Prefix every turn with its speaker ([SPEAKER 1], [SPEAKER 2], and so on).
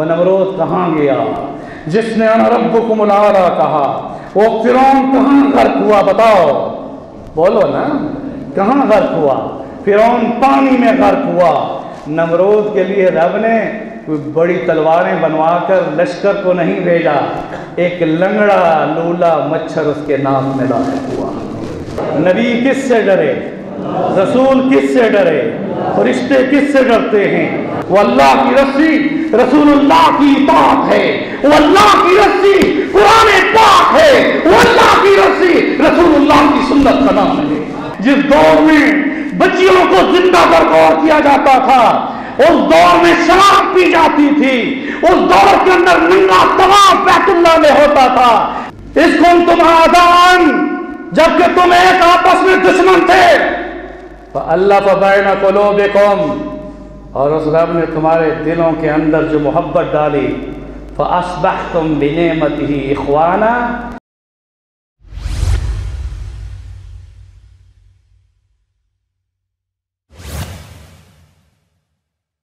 [SPEAKER 1] वह नमरूद कहाँ गया जिसने अना रब्बुकुमुल आला कहा? वो फिरौन कहाँ गर्क हुआ बताओ, बोलो ना, कहाँ गर्क हुआ? फिरौन पानी में गर्क हुआ। नमरूद के लिए रब ने कोई बड़ी तलवारें बनवाकर लश्कर को नहीं भेजा, एक लंगड़ा लूला मच्छर उसके नाक में दाखिल हुआ। नबी किससे डरे? रसूल किससे डरे? फरिश्ते किससे डरते हैं? वो अल्लाह की रस्सी रसूलुल्लाह की इताअत है, वो अल्लाह की रस्सी कुरान पाक है, वो अल्लाह की रस्सी रसूलुल्लाह की सुन्नत का नाम है। जिस दौर में बच्चियों को जिंदा बरकरार किया जाता था, उस दौर में शराब पी जाती थी, उस दौर के अंदर नंगा तवाफ बैतुल्लाह में होता था। इसको तुम आदान, जबकि तुम एक आपस में दुश्मन थे, अल्लाह बैना कुलूबिकुम, और उस रब ने तुम्हारे दिलों के अंदर जो मोहब्बत डाली, फ़अस्बहतुम बिनेमतिही इख्वाना,